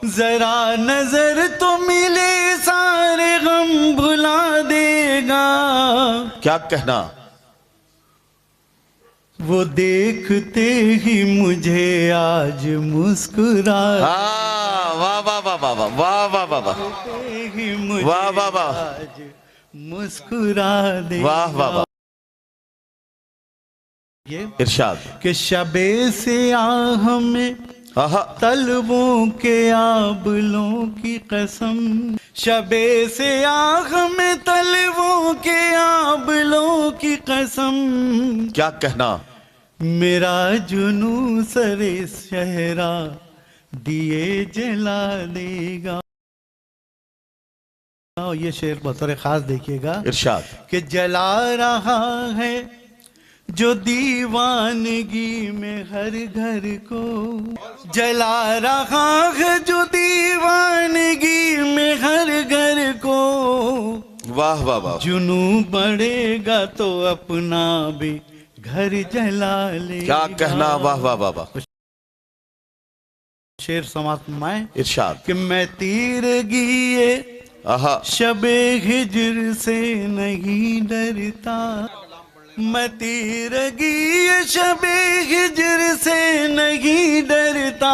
जरा नजर तो मिले सारे गम भुला देगा। क्या कहना? वो देखते ही मुझे आज मुस्कुरा, वाह वाह वाह वाह वाह वाह वाह वाह वाह ही मुझे वाह वाह वाह आज मुस्कुरा दे। वाह वाह वाह। ये इरशाद कि शबे से आह में आहा तलवों के आबलों की कसम, शबे से आह में तलवों के आबलों की कसम। क्या कहना? मेरा जुनू सरे शहरा दिए जला देगा। ये शेर बतौर खास देखिएगा। इरशाद कि जला रहा है जो दीवानगी में हर घर को, जला रहा है जो दीवानगी में हर घर को। वाह वाह वाह। जुनू बढ़ेगा तो अपना भी घर जला लेगा। क्या कहना? वाह वाह वाह वाह। शेर समाप्त में इरशाद कि मैं तीरगी आहा शबे हिज्र से नहीं डरता, मैं तीरगी शबे हिज्र से नहीं डरता।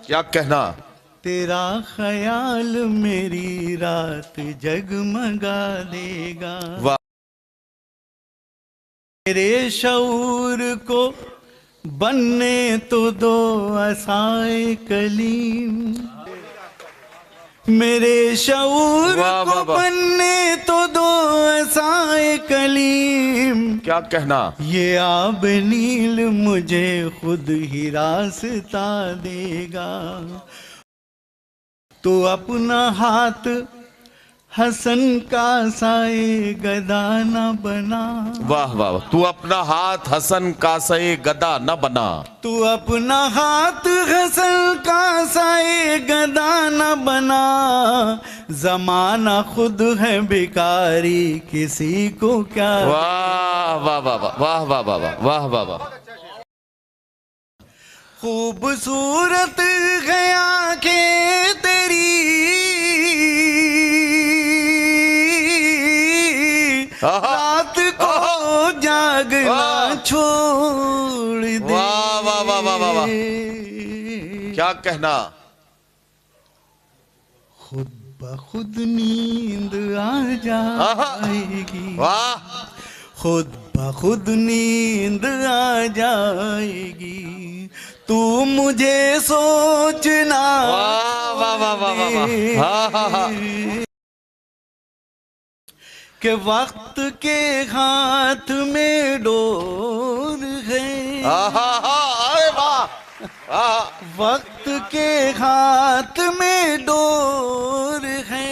क्या कहना? तेरा ख्याल मेरी रात जगमगा देगा। वाह। मेरे शऊर को बनने तो दो असाए कलीम, मेरे शऊर वाह, को वाह, वाह। बनने तो दो असाए कलीम। क्या कहना? ये आब नील मुझे खुद ही रास्ता देगा। तो अपना हाथ हसन का साए गदा न बना, वाह वाह वाह। तू अपना हाथ हसन का सही गदा न बना, तू अपना हाथ हसन का साए गदा न बना। जमाना खुद है भिखारी किसी को क्या। वाह वाह वाह वाह वाह वाह वाह वाह वाह वाह वाह। खूबसूरत गया के तेरी रात को जागना छोड़ दे। वाह वाह वाह वाह वाह वाह। क्या कहना? खुद ब खुद नींद आ जाएगी, वाह। खुद ब खुद नींद आ जाएगी। तू मुझे सोचना। वाह वाह वाह वाह वाह वाह। हाँ हाँ हाँ। कि वक्त के हाथ में डोर है। अरे वाह। वक्त के हाथ में डोर है,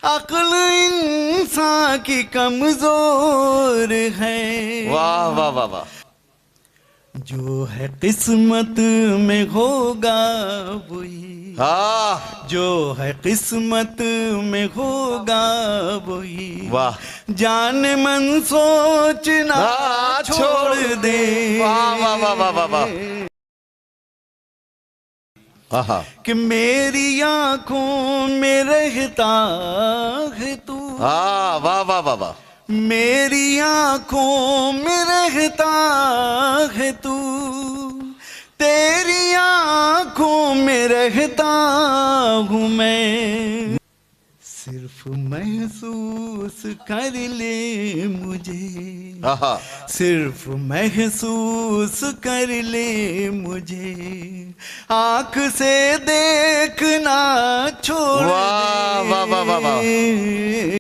अक्ल इंसान की कमजोर है। वाह वाह वाह वाह। जो है किस्मत में होगा वही, जो है किस्मत में होगा वही। वाह। जान मन सोचना छोड़ दे। वाह वाह वाह वाह वाह वाह। आहा। कि मेरी आंखों में रहता है तू। वाह वाह वाह वाह। मेरी आंखों में रहता है तू, तेरी आंखों में रहता हूँ मैं। सिर्फ महसूस कर ले मुझे, सिर्फ महसूस कर ले मुझे, आँख से देखना छोड़ दे। वाह वाह वाह वाह।